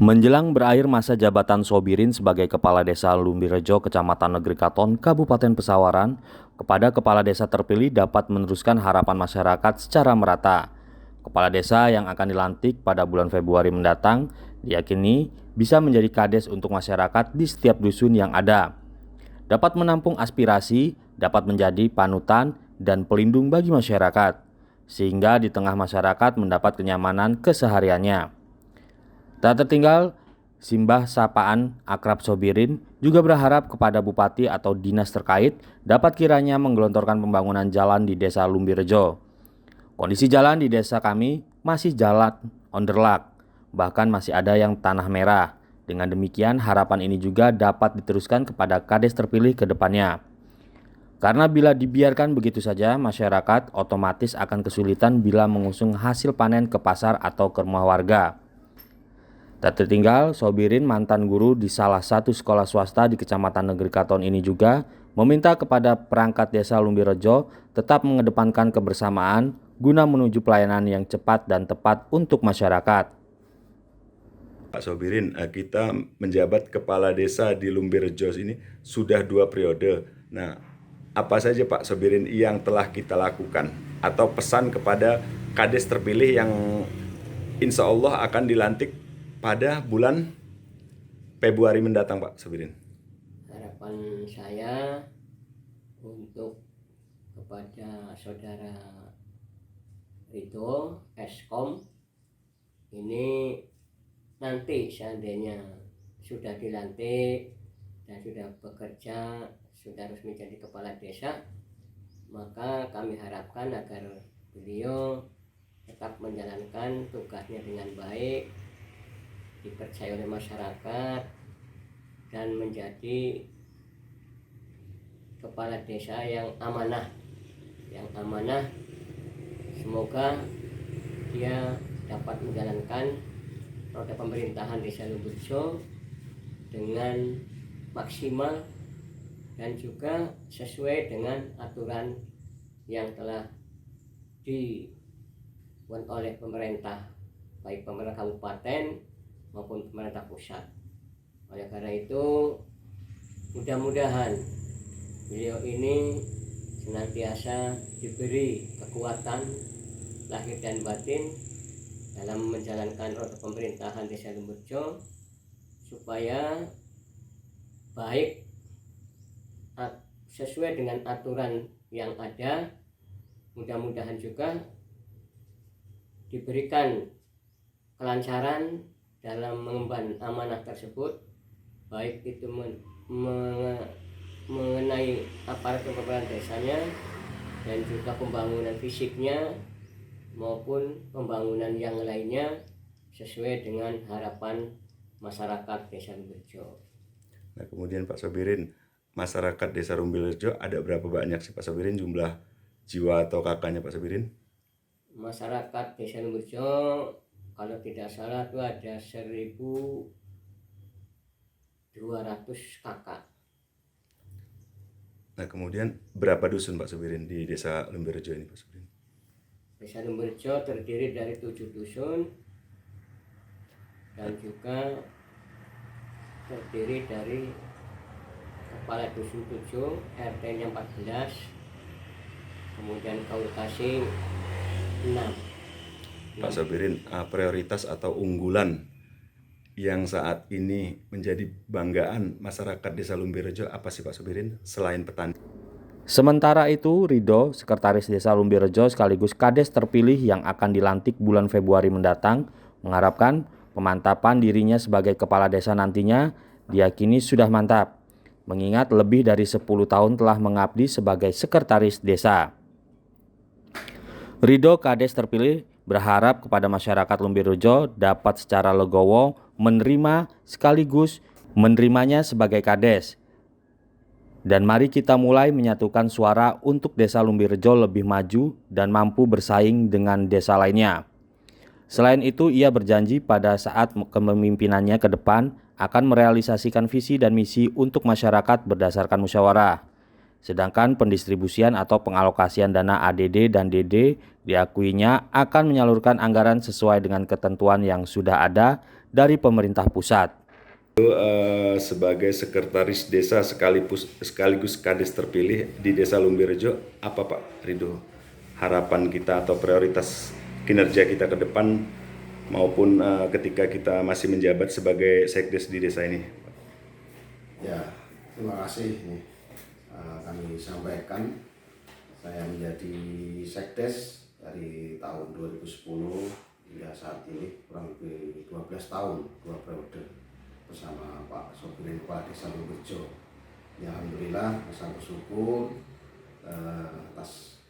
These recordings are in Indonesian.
Menjelang berakhir masa jabatan Sobirin sebagai Kepala Desa Lumbirejo, Kecamatan Negeri Katon, Kabupaten Pesawaran, kepada Kepala Desa terpilih dapat meneruskan harapan masyarakat secara merata. Kepala Desa yang akan dilantik pada bulan Februari mendatang diyakini bisa menjadi kades untuk masyarakat di setiap dusun yang ada. Dapat menampung aspirasi, dapat menjadi panutan dan pelindung bagi masyarakat, sehingga di tengah masyarakat mendapat kenyamanan kesehariannya. Tak tertinggal, Simbah Sapaan Akrab Sobirin juga berharap kepada bupati atau dinas terkait dapat kiranya menggelontorkan pembangunan jalan di Desa Lumbirejo. Kondisi jalan di desa kami masih jalan onderlak, bahkan masih ada yang tanah merah. Dengan demikian, harapan ini juga dapat diteruskan kepada kades terpilih ke depannya. Karena bila dibiarkan begitu saja, masyarakat otomatis akan kesulitan bila mengusung hasil panen ke pasar atau ke rumah warga. Tak tertinggal, Sobirin, mantan guru di salah satu sekolah swasta di Kecamatan Negeri Katon ini juga meminta kepada perangkat Desa Lumbirejo tetap mengedepankan kebersamaan guna menuju pelayanan yang cepat dan tepat untuk masyarakat. Pak Sobirin, kita menjabat Kepala Desa di Lumbirejo ini sudah 2 periode. Nah, apa saja Pak Sobirin yang telah kita lakukan atau pesan kepada kades terpilih yang insya Allah akan dilantik pada bulan Februari mendatang, Pak Sobirin? Harapan saya untuk kepada saudara Ridho Eskom ini nanti seandainya sudah dilantik dan sudah bekerja, sudah resmi jadi kepala desa, maka kami harapkan agar beliau tetap menjalankan tugasnya dengan baik, dipercaya oleh masyarakat, dan menjadi kepala desa yang amanah. Semoga dia dapat menjalankan roda pemerintahan Desa Lumbirejo dengan maksimal dan juga sesuai dengan aturan yang telah dibuat oleh pemerintah, baik pemerintah kabupaten maupun pemerintah pusat. Oleh karena itu, mudah-mudahan beliau ini senantiasa diberi kekuatan lahir dan batin dalam menjalankan roda pemerintahan Desa Lumbirejo supaya baik sesuai dengan aturan yang ada. Mudah-mudahan juga diberikan kelancaran dalam mengemban amanah tersebut, baik itu mengenai aparatur pemerintahan desanya dan juga pembangunan fisiknya maupun pembangunan yang lainnya sesuai dengan harapan masyarakat Desa Lumbirejo. Nah, kemudian Pak Sobirin, masyarakat Desa Lumbirejo ada berapa banyak sih Pak Sobirin jumlah jiwa atau kakaknya Pak Sobirin? Masyarakat Desa Lumbirejo kalau tidak salah itu ada 1.200 kakak. Nah, kemudian berapa dusun Pak Sobirin di Desa Lumbirejo ini Pak Sobirin? Desa Lumbirejo terdiri dari 7 dusun dan juga terdiri dari kepala dusun 7, RT-nya 14, kemudian kaul kasih 6. Pak Sobirin, prioritas atau unggulan yang saat ini menjadi banggaan masyarakat Desa Lumbirejo apa sih Pak Sobirin selain petani? Sementara itu, Ridho, Sekretaris Desa Lumbirejo sekaligus kades terpilih yang akan dilantik bulan Februari mendatang, mengharapkan pemantapan dirinya sebagai kepala desa nantinya diyakini sudah mantap, mengingat lebih dari 10 tahun telah mengabdi sebagai sekretaris desa. Ridho, kades terpilih, berharap kepada masyarakat Lumbirejo dapat secara legowo menerima sekaligus menerimanya sebagai kades. Dan mari kita mulai menyatukan suara untuk Desa Lumbirejo lebih maju dan mampu bersaing dengan desa lainnya. Selain itu, ia berjanji pada saat kepemimpinannya ke depan akan merealisasikan visi dan misi untuk masyarakat berdasarkan musyawarah. Sedangkan pendistribusian atau pengalokasian dana ADD dan DD diakuinya akan menyalurkan anggaran sesuai dengan ketentuan yang sudah ada dari pemerintah pusat. Sebagai sekretaris desa sekaligus kades terpilih di Desa Lumbirejo, apa Pak Ridho harapan kita atau prioritas kinerja kita ke depan maupun ketika kita masih menjabat sebagai sekdes di desa ini? Ya, terima kasih. Kami sampaikan saya menjadi sekdes dari tahun 2010 hingga saat ini kurang lebih 12 tahun, 2 periode bersama Pak Sobirin Kepala Desa Lumbirejo. Ya, alhamdulillah saya bersyukur atas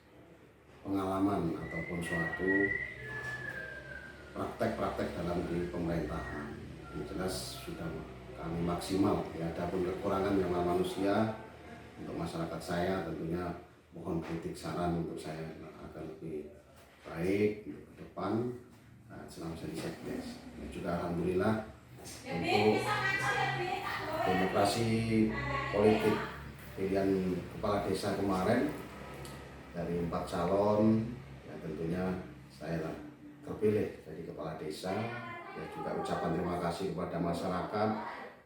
pengalaman ataupun suatu praktek-praktek dalam di pemerintahan. Yang jelas sudah kami maksimal. Ya, adapun kekurangan yang manusia untuk masyarakat saya tentunya mohon kritik saran untuk saya agar lebih baik ke depan selama saya di sekdes. Dan juga alhamdulillah untuk demokrasi politik pilihan kepala desa kemarin dari 4 calon, ya tentunya saya terpilih jadi kepala desa. Ya juga ucapan terima kasih kepada masyarakat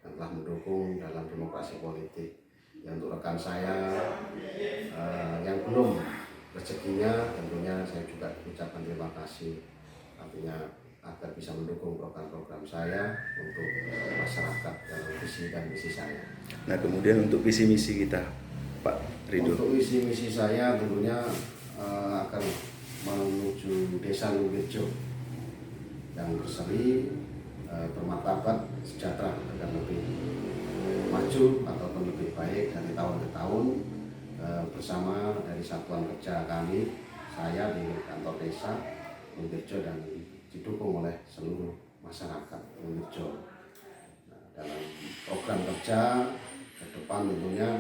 yang telah mendukung dalam demokrasi politik. Ya untuk rekan saya yang belum rezekinya tentunya saya juga ucapkan terima kasih, artinya agar bisa mendukung program-program saya untuk masyarakat dalam visi dan misi saya. Nah, kemudian untuk visi misi kita, Pak Ridho. Untuk visi misi saya tentunya akan menuju Desa Lumbirejo yang berseri, bermartabat, sejahtera, agar lebih maju ataupun lebih baik dari tahun ke tahun, bersama dari satuan kerja kami, saya di kantor desa Lumbirejo dan didukung oleh seluruh masyarakat Lumbirejo. Nah, dalam program kerja ke depan tentunya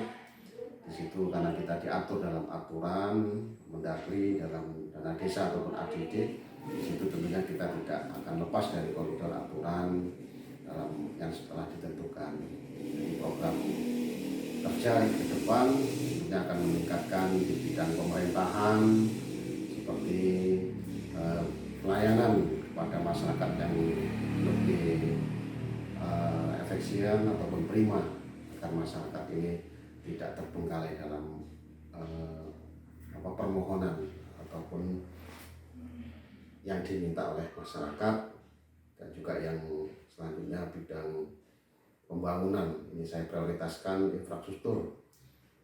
di situ karena kita diatur dalam aturan Mendagri dalam dana desa ataupun ADD, di situ tentunya kita tidak akan lepas dari koridor aturan dalam yang setelah ditentukan. Jadi program kerja ke depan tentunya akan meningkatkan di bidang pemerintahan seperti pelayanan kepada masyarakat yang lebih efisien ataupun prima, agar masyarakat ini tidak terbengkalai dalam permohonan ataupun yang diminta oleh masyarakat. Dan juga yang selanjutnya bidang pembangunan ini saya prioritaskan infrastruktur.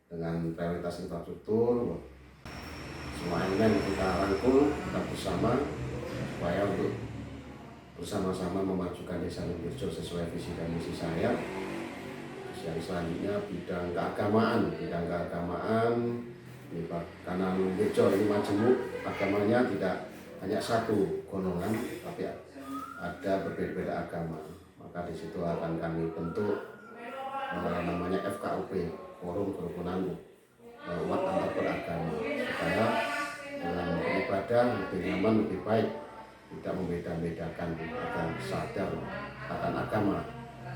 Dengan prioritas infrastruktur semua elemen kita rangkul, kita bersama supaya untuk bersama-sama memajukan Desa Lumbirejo sesuai visi dan misi saya. Terus yang selanjutnya bidang keagamaan karena Lumbirejo ini majemuk, agamanya tidak hanya satu golongan tapi ada berbeda-beda agama. Maka di situ akan kami bentuk namanya FKUP, Forum Kerukunan Umat Antar Beragama, supaya dengan beribadah lebih nyaman, lebih baik, tidak membeda-bedakan, agar sadar akan agama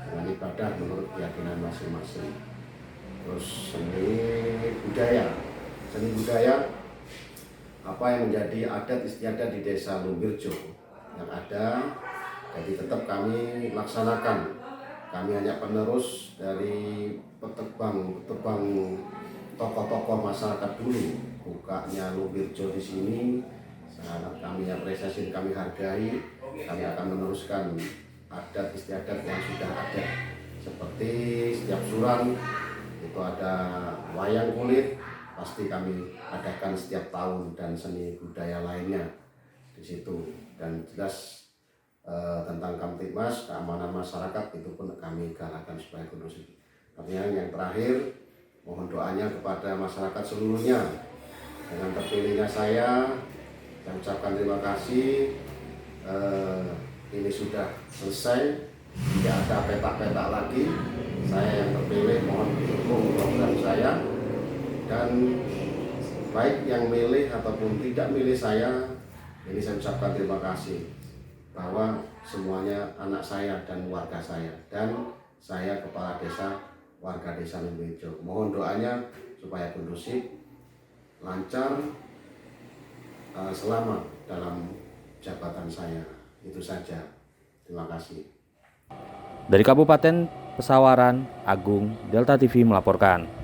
dengan ibadah menurut keyakinan masing-masing. Terus seni budaya apa yang menjadi adat istiadat di Desa Lumbirejo yang ada, jadi tetap kami laksanakan. Kami hanya penerus dari petebang tokoh-tokoh masyarakat dulu. Bukanya Lumbirejo di sini sangat kami apresiasi, kami hargai. Kami akan meneruskan adat istiadat yang sudah ada, seperti setiap suran itu ada wayang kulit, pasti kami adakan setiap tahun, dan seni budaya lainnya di situ. Dan jelas tentang Kamtibmas, keamanan masyarakat itu pun kami galakkan supaya kondusif. Artinya yang terakhir, mohon doanya kepada masyarakat seluruhnya. Dengan terpilihnya saya ucapkan terima kasih. Ini sudah selesai, tidak ada petak-petak lagi. Saya yang terpilih mohon didukung program saya, dan baik yang milih ataupun tidak milih saya, ini saya ucapkan terima kasih, bahwa semuanya anak saya dan warga saya, dan saya kepala desa warga Desa Lumbirejo. Mohon doanya supaya kondusif, lancar selama dalam jabatan saya. Itu saja. Terima kasih. Dari Kabupaten Pesawaran, Agung, Delta TV melaporkan.